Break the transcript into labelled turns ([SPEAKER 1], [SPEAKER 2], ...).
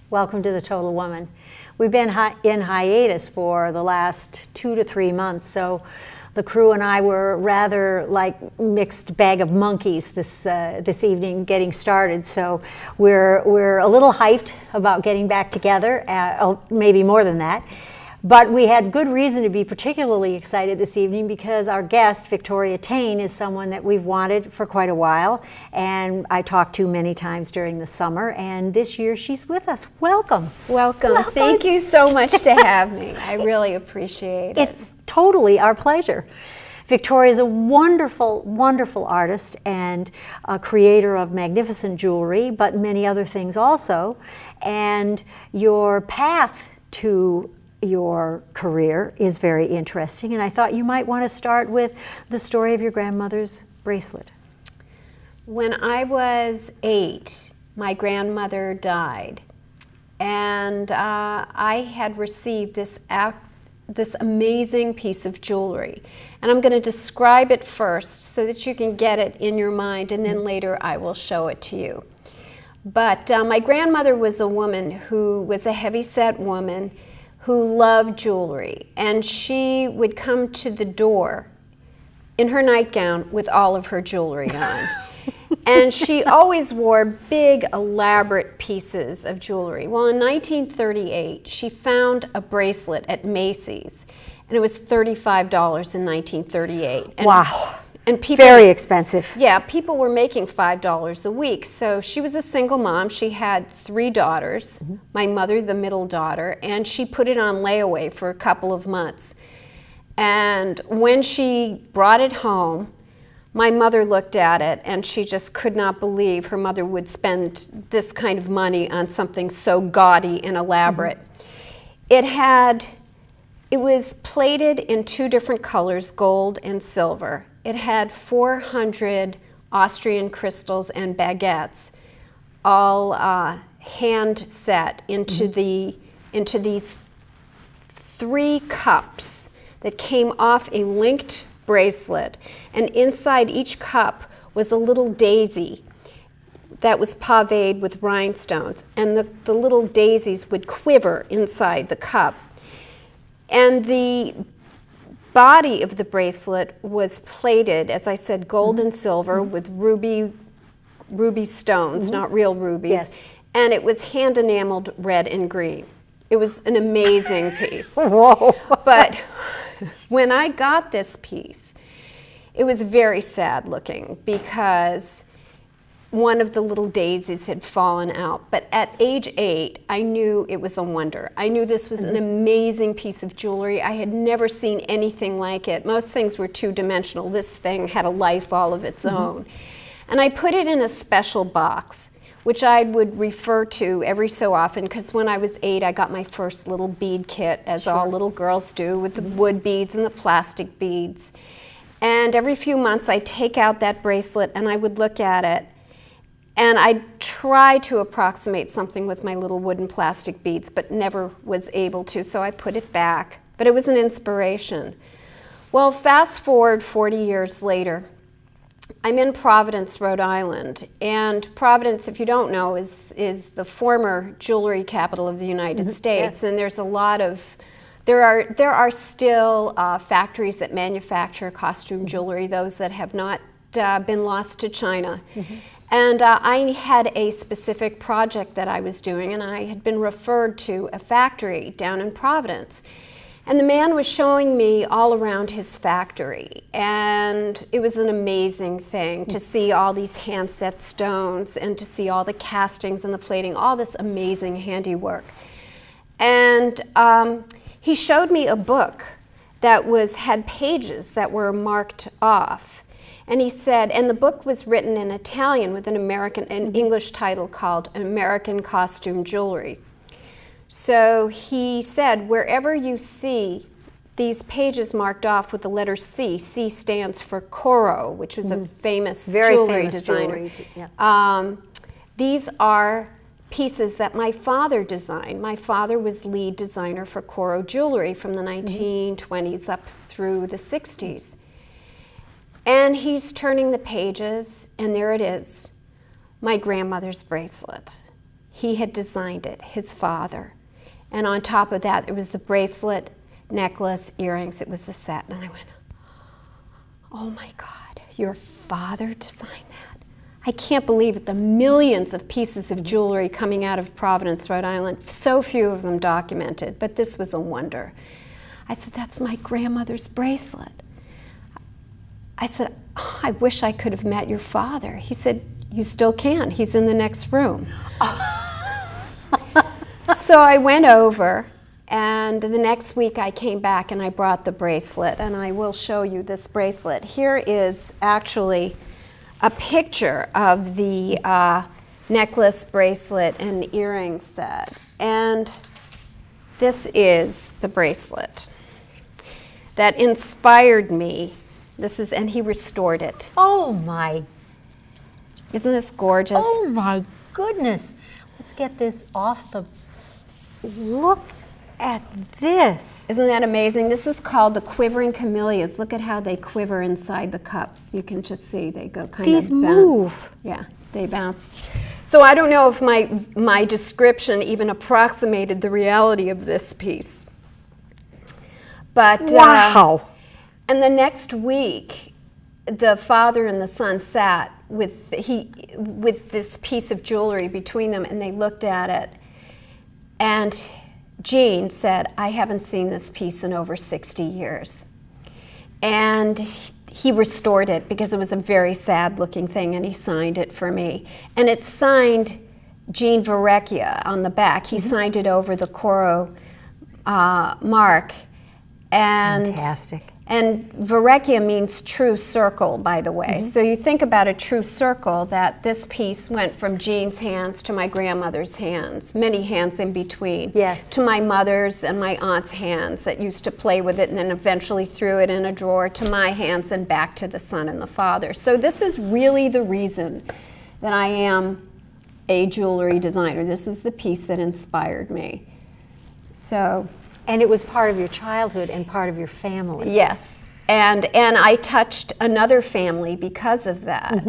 [SPEAKER 1] Welcome to The Total Woman. We've been in hiatus for the last 2 to 3 months, so the crew and I were rather like mixed bag of monkeys this evening getting started. So we're a little hyped about getting back together, maybe more than that. But we had good reason to be particularly excited this evening because our guest, Victoria Tane, is someone that we've wanted for quite a while, and I talked to many times during the summer, and this year she's with us. Welcome.
[SPEAKER 2] Welcome. Thank you so much to have me. I really appreciate it.
[SPEAKER 1] It's totally our pleasure. Victoria is a wonderful, wonderful artist and a creator of magnificent jewelry, but many other things also. And your path to your career is very interesting, and I thought you might want to start with the story of your grandmother's bracelet.
[SPEAKER 2] When I was 8, my grandmother died, and I had received this amazing piece of jewelry. And I'm going to describe it first so that you can get it in your mind, and then later I will show it to you. But my grandmother was a woman who was a heavy-set woman who loved jewelry, and she would come to the door in her nightgown with all of her jewelry on. And she always wore big, elaborate pieces of jewelry. Well, in 1938, she found a bracelet at Macy's, and it was $35 in 1938. And
[SPEAKER 1] wow.
[SPEAKER 2] And people,
[SPEAKER 1] very expensive.
[SPEAKER 2] Yeah, people were making $5 a week. So she was a single mom. She had 3 daughters, my mother, the middle daughter, and she put it on layaway for a couple of months. And when she brought it home, my mother looked at it and she just could not believe her mother would spend this kind of money on something so gaudy and elaborate. It was plated in 2 different colors, gold and silver. It had 400 Austrian crystals and baguettes, all hand set into these 3 cups that came off a linked bracelet, and inside each cup was a little daisy that was paved with rhinestones, and the little daisies would quiver inside the cup. And the body of the bracelet was plated, as I said, gold and silver with ruby stones, not real rubies,
[SPEAKER 1] yes.
[SPEAKER 2] And it was hand enameled red and green. It was an amazing piece.
[SPEAKER 1] Whoa.
[SPEAKER 2] But when I got this piece, it was very sad looking because one of the little daisies had fallen out. But at age 8, I knew it was a wonder. I knew this was an amazing piece of jewelry. I had never seen anything like it. Most things were 2-dimensional. This thing had a life all of its own. And I put it in a special box, which I would refer to every so often, because when I was 8, I got my first little bead kit, as all little girls do, with the wood beads and the plastic beads. And every few months, I'd take out that bracelet and I would look at it. And I tried to approximate something with my little wooden plastic beads, but never was able to, so I put it back. But it was an inspiration. Well, fast forward 40 years later, I'm in Providence, Rhode Island. And Providence, if you don't know, is the former jewelry capital of the United States. Yes. And there's a lot of, there are still factories that manufacture costume jewelry, those that have not been lost to China. And I had a specific project that I was doing, and I had been referred to a factory down in Providence. And the man was showing me all around his factory, and it was an amazing thing to see all these hand-set stones and to see all the castings and the plating, all this amazing handiwork. And he showed me a book that had pages that were marked off. And he said, and the book was written in Italian with an English title called American Costume Jewelry. So he said, wherever you see these pages marked off with the letter C, C stands for Coro, which was a famous jewelry designer. These are pieces that my father designed. My father was lead designer for Coro jewelry from the 1920s up through the 60s. And he's turning the pages, and there it is, my grandmother's bracelet. He had designed it, his father. And on top of that, it was the bracelet, necklace, earrings. It was the set. And I went, oh my God, your father designed that? I can't believe it, the millions of pieces of jewelry coming out of Providence, Rhode Island, so few of them documented, but this was a wonder. I said, that's my grandmother's bracelet. I said, oh, I wish I could have met your father. He said, you still can. He's in the next room. So I went over, and the next week I came back and I brought the bracelet, and I will show you this bracelet. Here is actually a picture of the necklace, bracelet, and earring set. And this is the bracelet that inspired me. This is, and he restored it.
[SPEAKER 1] Oh my.
[SPEAKER 2] Isn't this gorgeous?
[SPEAKER 1] Oh my goodness. Let's get this off the, look at this.
[SPEAKER 2] Isn't that amazing? This is called the quivering camellias. Look at how they quiver inside the cups. You can just see they go kind
[SPEAKER 1] These
[SPEAKER 2] of bounce.
[SPEAKER 1] move.
[SPEAKER 2] Yeah, they bounce. So I don't know if my description even approximated the reality of this piece. But
[SPEAKER 1] Wow.
[SPEAKER 2] and the next week, the father and the son sat with this piece of jewelry between them, and they looked at it. And Gene said, I haven't seen this piece in over 60 years. And he restored it because it was a very sad looking thing, and he signed it for me. And it's signed Gene Verrecchia on the back. He signed it over the Coro mark. And
[SPEAKER 1] Fantastic.
[SPEAKER 2] And Verrecchia means true circle, by the way. So you think about a true circle, that this piece went from Jean's hands to my grandmother's hands, many hands in between,
[SPEAKER 1] Yes.
[SPEAKER 2] to my mother's and my aunt's hands that used to play with it and then eventually threw it in a drawer, to my hands and back to the son and the father. So this is really the reason that I am a jewelry designer. This is the piece that inspired me. So.
[SPEAKER 1] And it was part of your childhood and part of your family.
[SPEAKER 2] Yes, and I touched another family because of that.